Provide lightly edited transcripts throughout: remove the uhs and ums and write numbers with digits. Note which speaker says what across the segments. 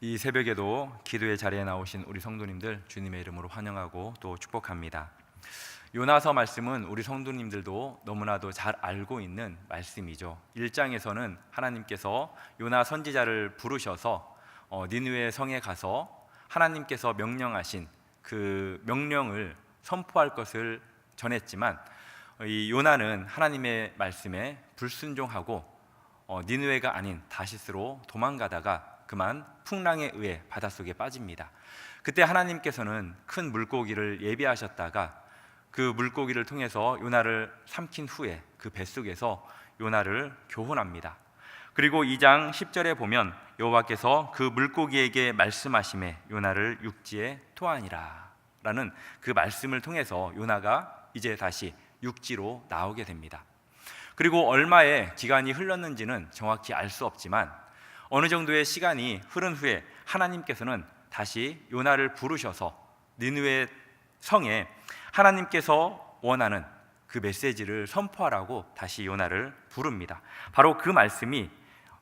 Speaker 1: 이 새벽에도 기도의 자리에 나오신 우리 성도님들 주님의 이름으로 환영하고 또 축복합니다. 요나서 말씀은 우리 성도님들도 너무나도 잘 알고 있는 말씀이죠. 1장에서는 하나님께서 요나 선지자를 부르셔서 니느웨 성에 가서 하나님께서 명령하신 그 명령을 선포할 것을 전했지만 이 요나는 하나님의 말씀에 불순종하고 니느웨가 아닌 다시스로 도망가다가 그만 풍랑에 의해 바닷속에 빠집니다. 그때 하나님께서는 큰 물고기를 예비하셨다가 그 물고기를 통해서 요나를 삼킨 후에 그 뱃속에서 요나를 교훈합니다. 그리고 2장 10절에 보면 여호와께서 그 물고기에게 말씀하시매 요나를 육지에 토하니라 라는 그 말씀을 통해서 요나가 이제 다시 육지로 나오게 됩니다. 그리고 얼마의 기간이 흘렀는지는 정확히 알 수 없지만 어느 정도의 시간이 흐른 후에 하나님께서는 다시 요나를 부르셔서 니느웨 성에 하나님께서 원하는 그 메시지를 선포하라고 다시 요나를 부릅니다. 바로 그 말씀이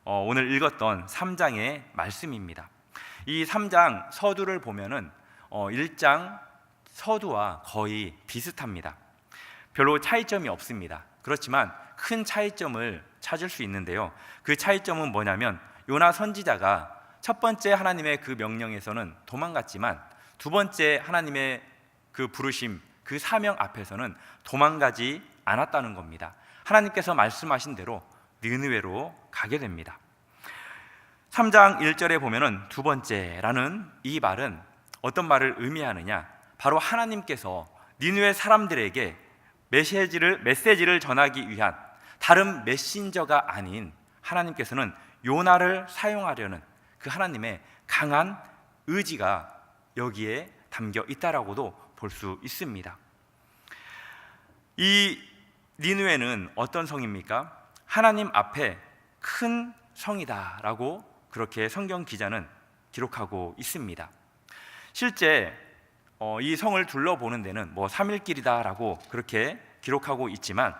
Speaker 1: 오늘 읽었던 3장의 말씀입니다. 이 3장 서두를 보면은 1장 서두와 거의 비슷합니다. 별로 차이점이 없습니다. 그렇지만 큰 차이점을 찾을 수 있는데요. 그 차이점은 뭐냐면 요나 선지자가 첫 번째 하나님의 그 명령에서는 도망갔지만 두 번째 하나님의 그 부르심, 그 사명 앞에서는 도망가지 않았다는 겁니다. 하나님께서 말씀하신 대로 니느웨로 가게 됩니다. 3장 1절에 보면은 두 번째라는 이 말은 어떤 말을 의미하느냐? 바로 하나님께서 니느웨 사람들에게 메시지를 전하기 위한 다른 메신저가 아닌 하나님께서는 요나를 사용하려는 그 하나님의 강한 의지가 여기에 담겨 있다라고도 볼 수 있습니다. 이 니느웨는 어떤 성입니까? 하나님 앞에 큰 성이다라고 그렇게 성경 기자는 기록하고 있습니다. 실제 이 성을 둘러보는 데는 3일길이다라고 그렇게 기록하고 있지만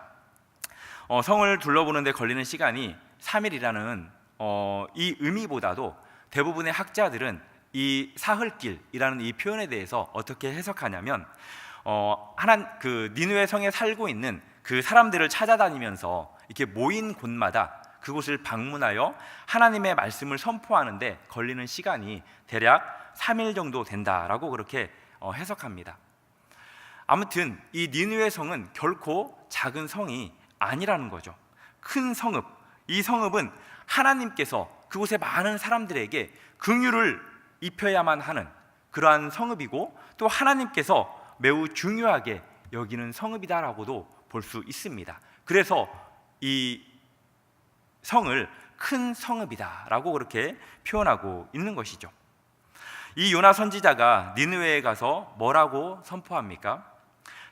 Speaker 1: 성을 둘러보는 데 걸리는 시간이 3일이라는 이 의미보다도 대부분의 학자들은 이 사흘길이라는 이 표현에 대해서 어떻게 해석하냐면 그 니느웨 성에 살고 있는 그 사람들을 찾아다니면서 이렇게 모인 곳마다 그곳을 방문하여 하나님의 말씀을 선포하는데 걸리는 시간이 대략 3일 정도 된다라고 그렇게 해석합니다. 아무튼 이 니느웨 성은 결코 작은 성이 아니라는 거죠. 큰 성읍, 이 성읍은 하나님께서 그곳의 많은 사람들에게 긍휼을 입혀야만 하는 그러한 성읍이고 또 하나님께서 매우 중요하게 여기는 성읍이다라고도 볼 수 있습니다. 그래서 이 성을 큰 성읍이다라고 그렇게 표현하고 있는 것이죠. 이 요나 선지자가 니느웨에 가서 뭐라고 선포합니까?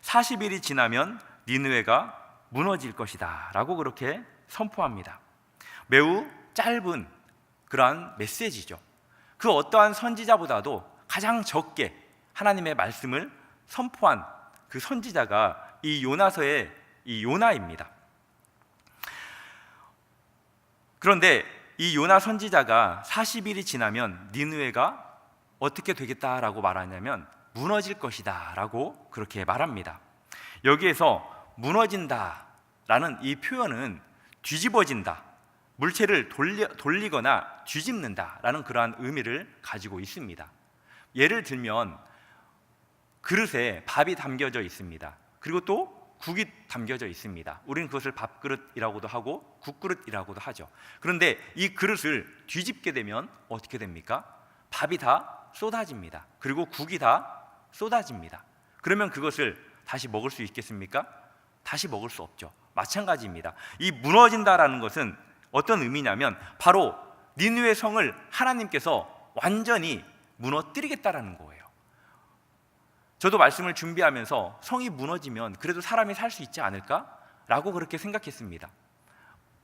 Speaker 1: 40일이 지나면 니느웨가 무너질 것이다 라고 그렇게 선포합니다. 매우 짧은 그러한 메시지죠. 그 어떠한 선지자보다도 가장 적게 하나님의 말씀을 선포한 그 선지자가 이 요나서의 이 요나입니다. 그런데 이 요나 선지자가 40일이 지나면 니느웨가 어떻게 되겠다라고 말하냐면 무너질 것이다 라고 그렇게 말합니다. 여기에서 무너진다라는 이 표현은 뒤집어진다, 물체를 돌리거나 뒤집는다라는 그러한 의미를 가지고 있습니다. 예를 들면 그릇에 밥이 담겨져 있습니다. 그리고 또 국이 담겨져 있습니다. 우리는 그것을 밥그릇이라고도 하고 국그릇이라고도 하죠. 그런데 이 그릇을 뒤집게 되면 어떻게 됩니까? 밥이 다 쏟아집니다. 그리고 국이 다 쏟아집니다. 그러면 그것을 다시 먹을 수 있겠습니까? 다시 먹을 수 없죠. 마찬가지입니다. 이 무너진다라는 것은 어떤 의미냐면 바로 니느웨 성을 하나님께서 완전히 무너뜨리겠다라는 거예요. 저도 말씀을 준비하면서 성이 무너지면 그래도 사람이 살 수 있지 않을까라고 그렇게 생각했습니다.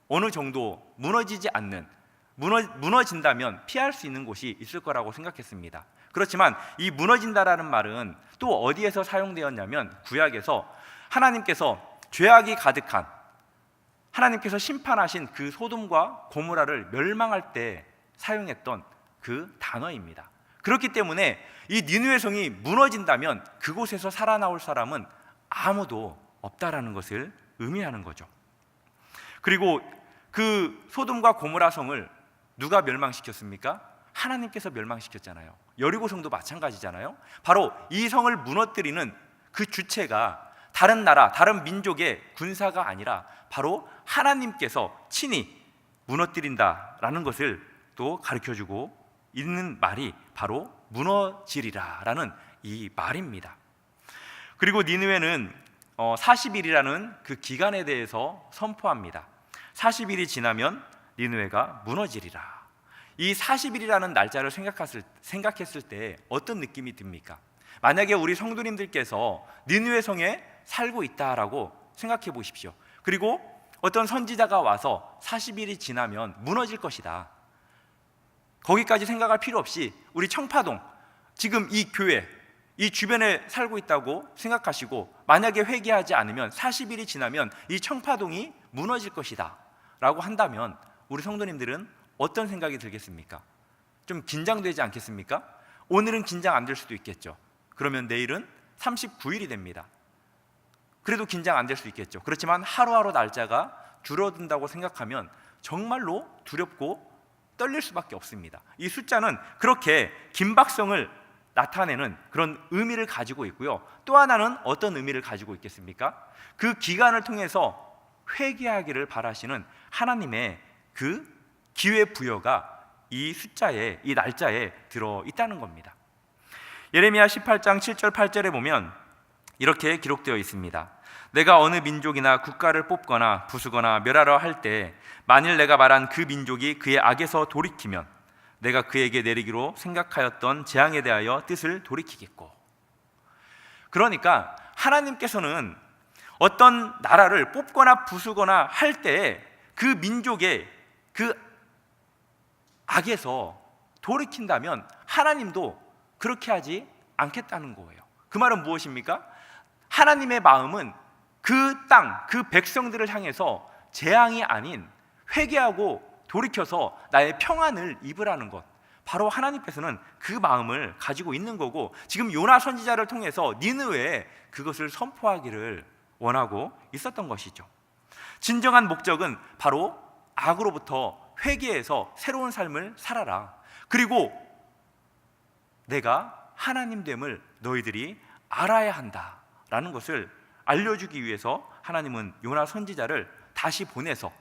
Speaker 1: 어느 정도 무너지지 않는, 무너진다면 피할 수 있는 곳이 있을 거라고 생각했습니다. 그렇지만 이 무너진다라는 말은 또 어디에서 사용되었냐면 구약에서 하나님께서 죄악이 가득한, 하나님께서 심판하신 그 소돔과 고모라를 멸망할 때 사용했던 그 단어입니다. 그렇기 때문에 이 니느웨 성이 무너진다면 그곳에서 살아나올 사람은 아무도 없다라는 것을 의미하는 거죠. 그리고 그 소돔과 고모라 성을 누가 멸망시켰습니까? 하나님께서 멸망시켰잖아요. 여리고 성도 마찬가지잖아요. 바로 이 성을 무너뜨리는 그 주체가 다른 나라, 다른 민족의 군사가 아니라 바로 하나님께서 친히 무너뜨린다라는 것을 또 가르쳐주고 있는 말이 바로 무너지리라라는 이 말입니다. 그리고 니느웨는 40일이라는 그 기간에 대해서 선포합니다. 40일이 지나면 니느웨가 무너지리라. 이 40일이라는 날짜를 생각했을 때 어떤 느낌이 듭니까? 만약에 우리 성도님들께서 니느웨 성에 살고 있다라고 생각해 보십시오. 그리고 어떤 선지자가 와서 40일이 지나면 무너질 것이다. 거기까지 생각할 필요 없이 우리 청파동, 지금 이 교회, 이 주변에 살고 있다고 생각하시고 만약에 회개하지 않으면 40일이 지나면 이 청파동이 무너질 것이다 라고 한다면 우리 성도님들은 어떤 생각이 들겠습니까? 좀 긴장되지 않겠습니까? 오늘은 긴장 안 될 수도 있겠죠. 그러면 내일은 39일이 됩니다. 그래도 긴장 안 될 수 있겠죠. 그렇지만 하루하루 날짜가 줄어든다고 생각하면 정말로 두렵고 떨릴 수밖에 없습니다. 이 숫자는 그렇게 긴박성을 나타내는 그런 의미를 가지고 있고요. 또 하나는 어떤 의미를 가지고 있겠습니까? 그 기간을 통해서 회개하기를 바라시는 하나님의 그 기회 부여가 이 숫자에, 이 날짜에 들어 있다는 겁니다. 예레미야 18장 7절 8절에 보면 이렇게 기록되어 있습니다. 내가 어느 민족이나 국가를 뽑거나 부수거나 멸하려 할 때 만일 내가 말한 그 민족이 그의 악에서 돌이키면 내가 그에게 내리기로 생각하였던 재앙에 대하여 뜻을 돌이키겠고. 그러니까 하나님께서는 어떤 나라를 뽑거나 부수거나 할 때 그 민족의 그 악에서 돌이킨다면 하나님도 그렇게 하지 않겠다는 거예요. 그 말은 무엇입니까? 하나님의 마음은 그 땅, 그 백성들을 향해서 재앙이 아닌 회개하고 돌이켜서 나의 평안을 입으라는 것, 바로 하나님께서는 그 마음을 가지고 있는 거고, 지금 요나 선지자를 통해서 니느웨에 그것을 선포하기를 원하고 있었던 것이죠. 진정한 목적은 바로 악으로부터 회개해서 새로운 삶을 살아라. 그리고 내가 하나님됨을 너희들이 알아야 한다라는 것을 알려주기 위해서 하나님은 요나 선지자를 다시 보내서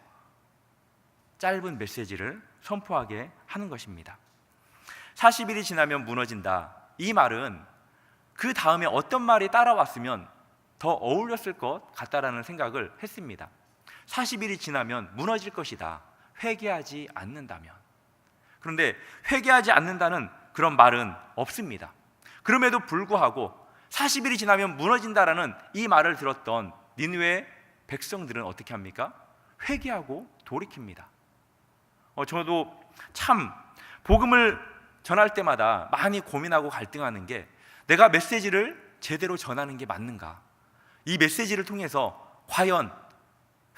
Speaker 1: 짧은 메시지를 선포하게 하는 것입니다. 40일이 지나면 무너진다. 이 말은 그 다음에 어떤 말이 따라왔으면 더 어울렸을 것 같다라는 생각을 했습니다. 40일이 지나면 무너질 것이다. 회개하지 않는다면. 그런데 회개하지 않는다는 그런 말은 없습니다. 그럼에도 불구하고 40일이 지나면 무너진다라는 이 말을 들었던 니느웨 백성들은 어떻게 합니까? 회개하고 돌이킵니다. 저도 참 복음을 전할 때마다 많이 고민하고 갈등하는 게, 내가 메시지를 제대로 전하는 게 맞는가? 이 메시지를 통해서 과연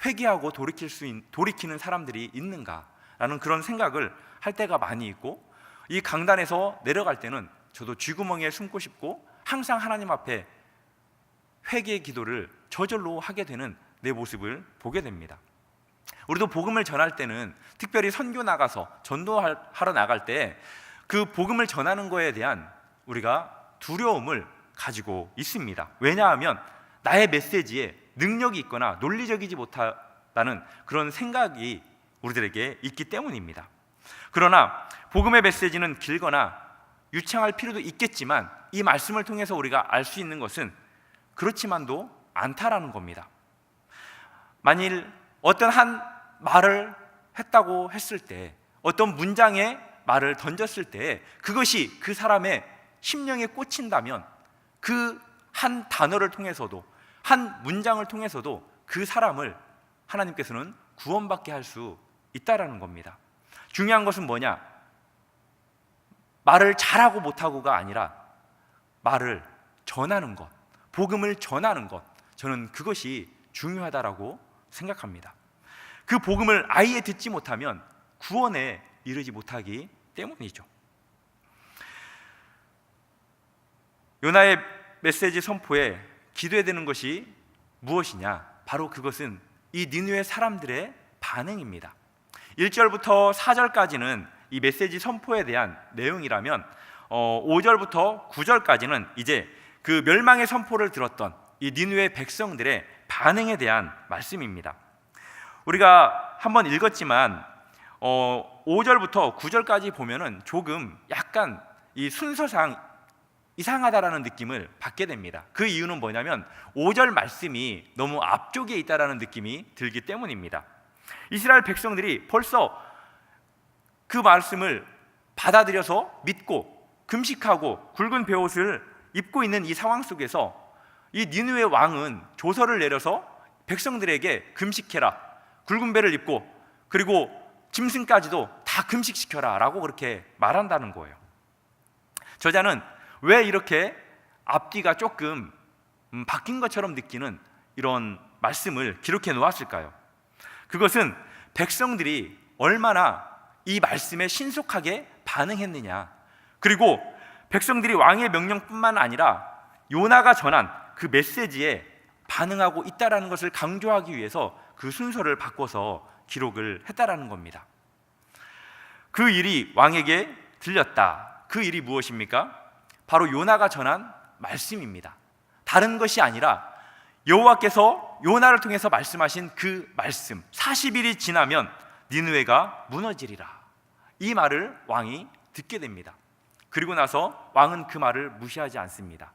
Speaker 1: 회개하고 돌이키는 사람들이 있는가라는 그런 생각을 할 때가 많이 있고, 이 강단에서 내려갈 때는 저도 쥐구멍에 숨고 싶고 항상 하나님 앞에 회개의 기도를 저절로 하게 되는 내 모습을 보게 됩니다. 우리도 복음을 전할 때는, 특별히 선교 나가서 전도하러 나갈 때 그 복음을 전하는 거에 대한 우리가 두려움을 가지고 있습니다. 왜냐하면 나의 메시지에 능력이 있거나 논리적이지 못하다는 그런 생각이 우리들에게 있기 때문입니다. 그러나 복음의 메시지는 길거나 유창할 필요도 있겠지만 이 말씀을 통해서 우리가 알 수 있는 것은 그렇지만도 않다라는 겁니다. 만일 어떤 한 말을 했다고 했을 때, 어떤 문장의 말을 던졌을 때 그것이 그 사람의 심령에 꽂힌다면 그 한 단어를 통해서도, 한 문장을 통해서도 그 사람을 하나님께서는 구원받게 할 수 있다라는 겁니다. 중요한 것은 뭐냐? 말을 잘하고 못하고가 아니라 말을 전하는 것, 복음을 전하는 것, 저는 그것이 중요하다라고 생각합니다. 그 복음을 아예 듣지 못하면 구원에 이르지 못하기 때문이죠. 요나의 메시지 선포에 기도해야 되는 것이 무엇이냐? 바로 그것은 이 니느웨 사람들의 반응입니다. 1절부터 4절까지는 이 메시지 선포에 대한 내용이라면 5절부터 9절까지는 이제 그 멸망의 선포를 들었던 이 니느웨 백성들의 반응에 대한 말씀입니다. 우리가 한번 읽었지만 5절부터 9절까지 보면은 조금 약간 이 순서상 이상하다라는 느낌을 받게 됩니다. 그 이유는 뭐냐면 5절 말씀이 너무 앞쪽에 있다라는 느낌이 들기 때문입니다. 이스라엘 백성들이 벌써 그 말씀을 받아들여서 믿고 금식하고 굵은 베옷을 입고 있는 이 상황 속에서 이 니느웨 왕은 조서를 내려서 백성들에게 금식해라, 굵은 배를 입고 그리고 짐승까지도 다 금식시켜라 라고 그렇게 말한다는 거예요. 저자는 왜 이렇게 앞뒤가 조금 바뀐 것처럼 느끼는 이런 말씀을 기록해 놓았을까요? 그것은 백성들이 얼마나 이 말씀에 신속하게 반응했느냐, 그리고 백성들이 왕의 명령뿐만 아니라 요나가 전한 그 메시지에 반응하고 있다라는 것을 강조하기 위해서 그 순서를 바꿔서 기록을 했다라는 겁니다. 그 일이 왕에게 들렸다. 그 일이 무엇입니까? 바로 요나가 전한 말씀입니다. 다른 것이 아니라 여호와께서 요나를 통해서 말씀하신 그 말씀, 40일이 지나면 니느웨가 무너지리라, 이 말을 왕이 듣게 됩니다. 그리고 나서 왕은 그 말을 무시하지 않습니다.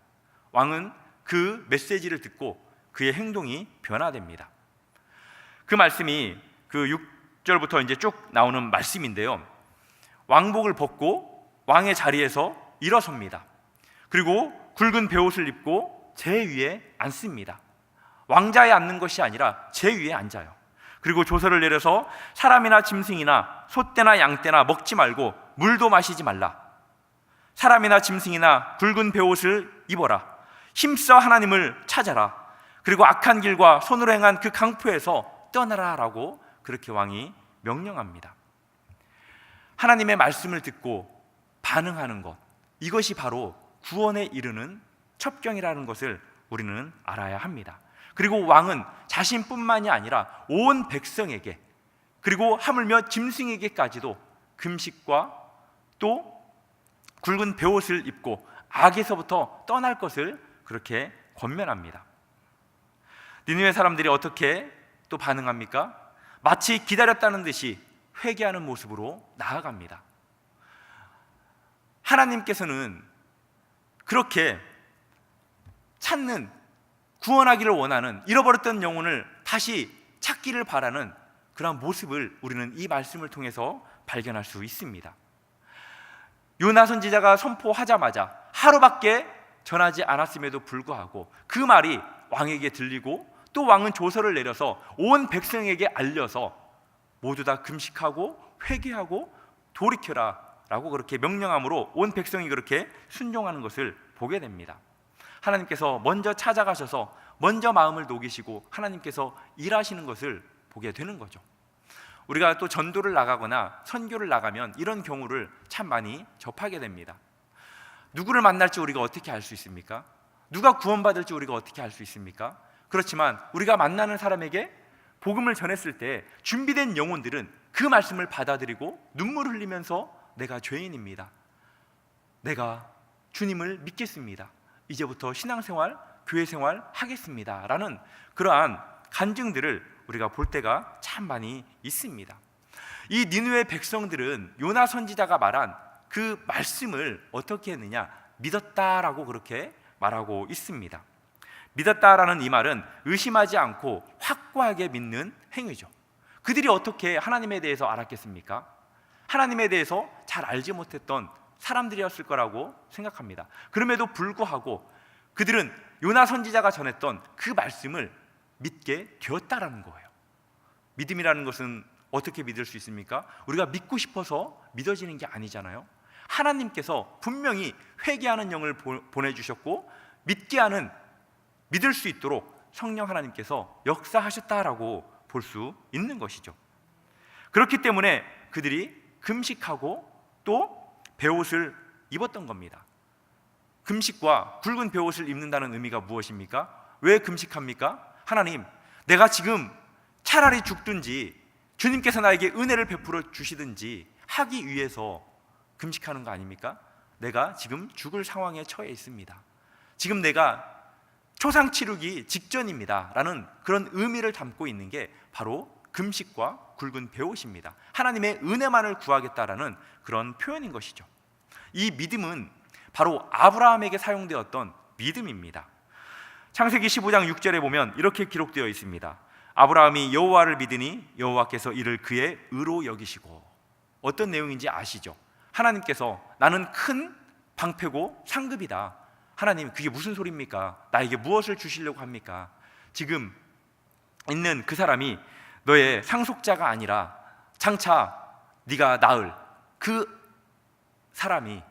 Speaker 1: 왕은 그 메시지를 듣고 그의 행동이 변화됩니다. 그 말씀이 그 6절부터 이제 쭉 나오는 말씀인데요, 왕복을 벗고 왕의 자리에서 일어섭니다. 그리고 굵은 베옷을 입고 제 위에 앉습니다. 왕자에 앉는 것이 아니라 제 위에 앉아요. 그리고 조서를 내려서 사람이나 짐승이나 소떼나 양떼나 먹지 말고 물도 마시지 말라. 사람이나 짐승이나 굵은 베옷을 입어라. 힘써 하나님을 찾아라. 그리고 악한 길과 손으로 행한 그 강포에서 떠나라 라고 그렇게 왕이 명령합니다. 하나님의 말씀을 듣고 반응하는 것, 이것이 바로 구원에 이르는 첩경이라는 것을 우리는 알아야 합니다. 그리고 왕은 자신뿐만이 아니라 온 백성에게, 그리고 하물며 짐승에게까지도 금식과 또 굵은 베옷을 입고 악에서부터 떠날 것을 그렇게 권면합니다. 니느웨 사람들이 어떻게 또 반응합니까? 마치 기다렸다는 듯이 회개하는 모습으로 나아갑니다. 하나님께서는 그렇게 찾는, 구원하기를 원하는, 잃어버렸던 영혼을 다시 찾기를 바라는 그런 모습을 우리는 이 말씀을 통해서 발견할 수 있습니다. 요나 선지자가 선포하자마자 하루밖에 전하지 않았음에도 불구하고 그 말이 왕에게 들리고 또 왕은 조서를 내려서 온 백성에게 알려서 모두 다 금식하고 회개하고 돌이켜라 라고 그렇게 명령함으로 온 백성이 그렇게 순종하는 것을 보게 됩니다. 하나님께서 먼저 찾아가셔서 먼저 마음을 녹이시고 하나님께서 일하시는 것을 보게 되는 거죠. 우리가 또 전도를 나가거나 선교를 나가면 이런 경우를 참 많이 접하게 됩니다. 누구를 만날지 우리가 어떻게 알 수 있습니까? 누가 구원받을지 우리가 어떻게 알 수 있습니까? 그렇지만 우리가 만나는 사람에게 복음을 전했을 때 준비된 영혼들은 그 말씀을 받아들이고 눈물을 흘리면서 내가 죄인입니다, 내가 주님을 믿겠습니다, 이제부터 신앙생활, 교회생활 하겠습니다 라는 그러한 간증들을 우리가 볼 때가 참 많이 있습니다. 이 니느웨 백성들은 요나 선지자가 말한 그 말씀을 어떻게 했느냐? 믿었다라고 그렇게 말하고 있습니다. 믿었다라는 이 말은 의심하지 않고 확고하게 믿는 행위죠. 그들이 어떻게 하나님에 대해서 알았겠습니까? 하나님에 대해서 잘 알지 못했던 사람들이었을 거라고 생각합니다. 그럼에도 불구하고 그들은 요나 선지자가 전했던 그 말씀을 믿게 되었다라는 거예요. 믿음이라는 것은 어떻게 믿을 수 있습니까? 우리가 믿고 싶어서 믿어지는 게 아니잖아요. 하나님께서 분명히 회개하는 영을 보내주셨고 믿게 하는, 믿을 수 있도록 성령 하나님께서 역사하셨다라고 볼 수 있는 것이죠. 그렇기 때문에 그들이 금식하고 또 베옷을 입었던 겁니다. 금식과 굵은 베옷을 입는다는 의미가 무엇입니까? 왜 금식합니까? 하나님, 내가 지금 차라리 죽든지 주님께서 나에게 은혜를 베풀어 주시든지 하기 위해서 금식하는 거 아닙니까? 내가 지금 죽을 상황에 처해 있습니다. 지금 내가 초상 치르기 직전입니다 라는 그런 의미를 담고 있는 게 바로 금식과 굵은 베옷입니다. 하나님의 은혜만을 구하겠다라는 그런 표현인 것이죠. 이 믿음은 바로 아브라함에게 사용되었던 믿음입니다. 창세기 15장 6절에 보면 이렇게 기록되어 있습니다. 아브라함이 여호와를 믿으니 여호와께서 이를 그의 의로 여기시고. 어떤 내용인지 아시죠? 하나님께서 나는 큰 방패고 상급이다. 하나님, 그게 무슨 소리입니까? 나에게 무엇을 주시려고 합니까? 지금 있는 그 사람이 너의 상속자가 아니라 장차 네가 낳을 그 사람이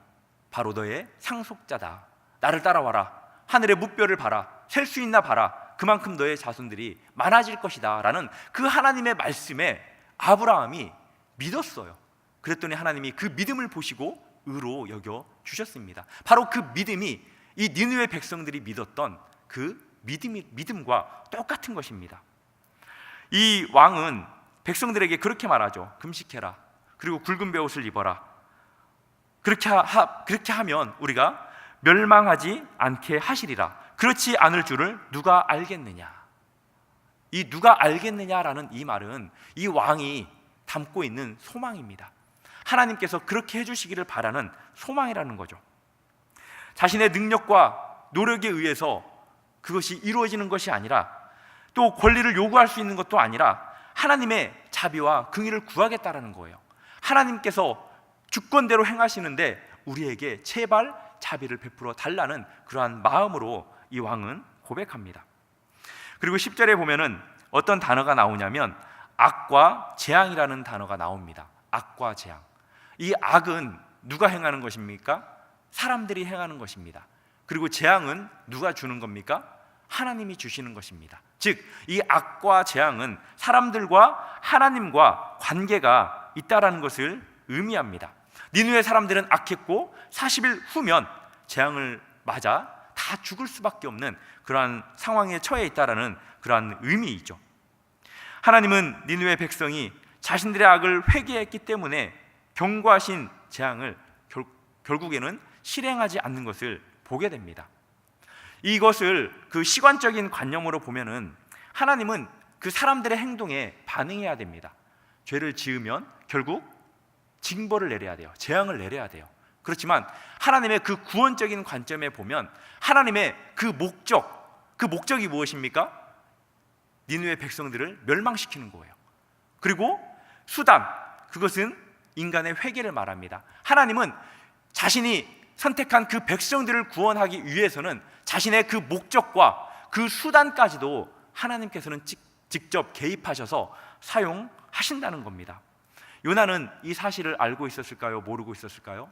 Speaker 1: 바로 너의 상속자다. 나를 따라와라. 하늘의 무뼈를 봐라. 셀 수 있나 봐라. 그만큼 너의 자손들이 많아질 것이다 라는 그 하나님의 말씀에 아브라함이 믿었어요. 그랬더니 하나님이 그 믿음을 보시고 의로 여겨 주셨습니다. 바로 그 믿음이 이 니느웨 백성들이 믿었던 그 믿음과 똑같은 것입니다. 이 왕은 백성들에게 그렇게 말하죠. 금식해라. 그리고 굵은 베옷을 입어라. 그렇게 하면 우리가 멸망하지 않게 하시리라. 그렇지 않을 줄을 누가 알겠느냐. 이 누가 알겠느냐라는 이 말은 이 왕이 담고 있는 소망입니다. 하나님께서 그렇게 해주시기를 바라는 소망이라는 거죠. 자신의 능력과 노력에 의해서 그것이 이루어지는 것이 아니라, 또 권리를 요구할 수 있는 것도 아니라 하나님의 자비와 긍휼을 구하겠다라는 거예요. 하나님께서 주권대로 행하시는데 우리에게 제발 자비를 베풀어 달라는 그러한 마음으로 이 왕은 고백합니다. 그리고 10절에 보면은 어떤 단어가 나오냐면 악과 재앙이라는 단어가 나옵니다. 악과 재앙. 이 악은 누가 행하는 것입니까? 사람들이 행하는 것입니다. 그리고 재앙은 누가 주는 겁니까? 하나님이 주시는 것입니다. 즉, 이 악과 재앙은 사람들과 하나님과 관계가 있다라는 것을 의미합니다. 니느웨 사람들은 악했고 40일 후면 재앙을 맞아 다 죽을 수밖에 없는 그러한 상황에 처해 있다라는 그러한 의미이죠. 하나님은 니느웨 백성이 자신들의 악을 회개했기 때문에 경고하신 재앙을 결국에는 실행하지 않는 것을 보게 됩니다. 이것을 그 시관적인 관념으로 보면은 하나님은 그 사람들의 행동에 반응해야 됩니다. 죄를 지으면 결국 징벌을 내려야 돼요. 재앙을 내려야 돼요. 그렇지만 하나님의 그 구원적인 관점에 보면 하나님의 그 목적이 무엇입니까? 니느웨 백성들을 멸망시키는 거예요. 그리고 수단, 그것은 인간의 회개를 말합니다. 하나님은 자신이 선택한 그 백성들을 구원하기 위해서는 자신의 그 목적과 그 수단까지도 하나님께서는 직접 개입하셔서 사용하신다는 겁니다. 요나는 이 사실을 알고 있었을까요? 모르고 있었을까요?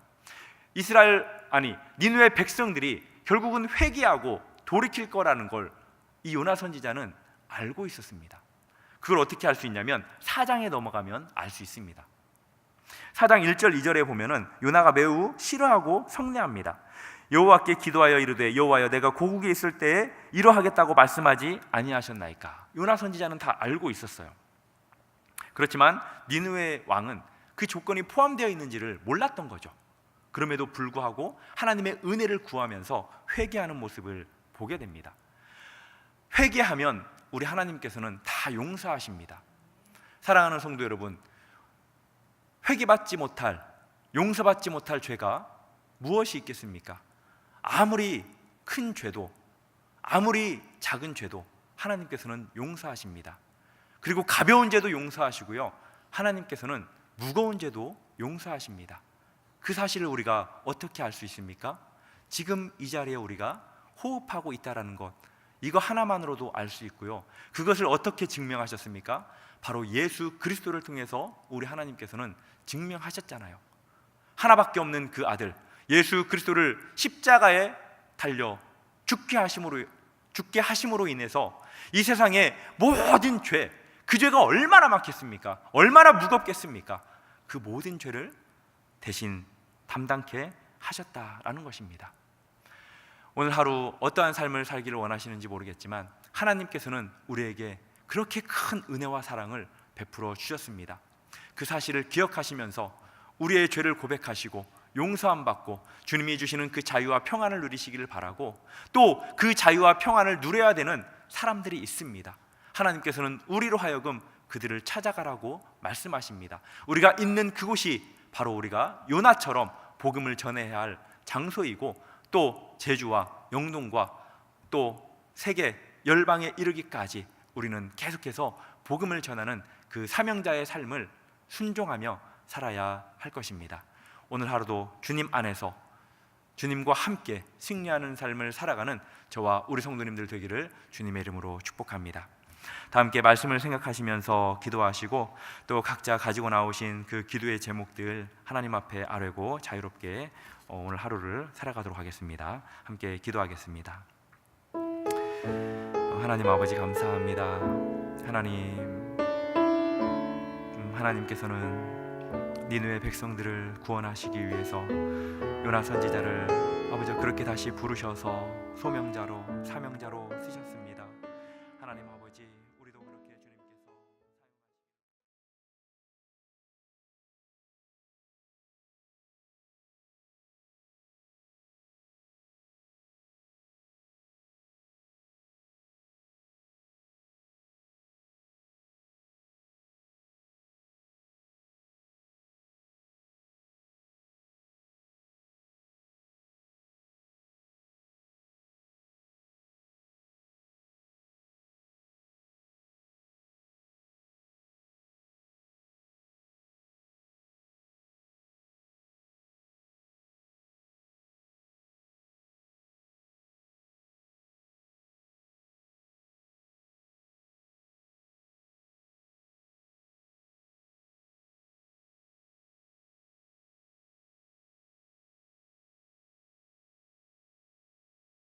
Speaker 1: 니느웨 백성들이 결국은 회개하고 돌이킬 거라는 걸 이 요나 선지자는 알고 있었습니다. 그걸 어떻게 알 수 있냐면 4장에 넘어가면 알 수 있습니다. 4장 1절 2절에 보면은 요나가 매우 싫어하고 성내합니다. 여호와께 기도하여 이르되 여호와여, 내가 고국에 있을 때에 이러하겠다고 말씀하지 아니하셨나이까. 요나 선지자는 다 알고 있었어요. 그렇지만 니느웨 왕은 그 조건이 포함되어 있는지를 몰랐던 거죠. 그럼에도 불구하고 하나님의 은혜를 구하면서 회개하는 모습을 보게 됩니다. 회개하면 우리 하나님께서는 다 용서하십니다. 사랑하는 성도 여러분, 회개받지 못할, 용서받지 못할 죄가 무엇이 있겠습니까? 아무리 큰 죄도, 아무리 작은 죄도 하나님께서는 용서하십니다. 그리고 가벼운 죄도 용서하시고요, 하나님께서는 무거운 죄도 용서하십니다. 그 사실을 우리가 어떻게 알 수 있습니까? 지금 이 자리에 우리가 호흡하고 있다는 것, 이거 하나만으로도 알 수 있고요. 그것을 어떻게 증명하셨습니까? 바로 예수 그리스도를 통해서 우리 하나님께서는 증명하셨잖아요. 하나밖에 없는 그 아들 예수 그리스도를 십자가에 달려 죽게 하심으로 인해서 이 세상의 모든 죄, 그 죄가 얼마나 많겠습니까? 얼마나 무겁겠습니까? 그 모든 죄를 대신 담당케 하셨다라는 것입니다. 오늘 하루 어떠한 삶을 살기를 원하시는지 모르겠지만 하나님께서는 우리에게 그렇게 큰 은혜와 사랑을 베풀어 주셨습니다. 그 사실을 기억하시면서 우리의 죄를 고백하시고 용서함 받고 주님이 주시는 그 자유와 평안을 누리시기를 바라고, 또 그 자유와 평안을 누려야 되는 사람들이 있습니다. 하나님께서는 우리로 하여금 그들을 찾아가라고 말씀하십니다. 우리가 있는 그곳이 바로 우리가 요나처럼 복음을 전해야 할 장소이고, 또 제주와 영동과 또 세계 열방에 이르기까지 우리는 계속해서 복음을 전하는 그 사명자의 삶을 순종하며 살아야 할 것입니다. 오늘 하루도 주님 안에서 주님과 함께 승리하는 삶을 살아가는 저와 우리 성도님들 되기를 주님의 이름으로 축복합니다. 다 함께 말씀을 생각하시면서 기도하시고, 또 각자 가지고 나오신 그 기도의 제목들 하나님 앞에 아뢰고 자유롭게 오늘 하루를 살아가도록 하겠습니다. 함께 기도하겠습니다. 하나님 아버지, 감사합니다. 하나님께서는 니느웨 백성들을 구원하시기 위해서 요나 선지자를 아버지 그렇게 다시 부르셔서 소명자로 사명자로 쓰셨습니다.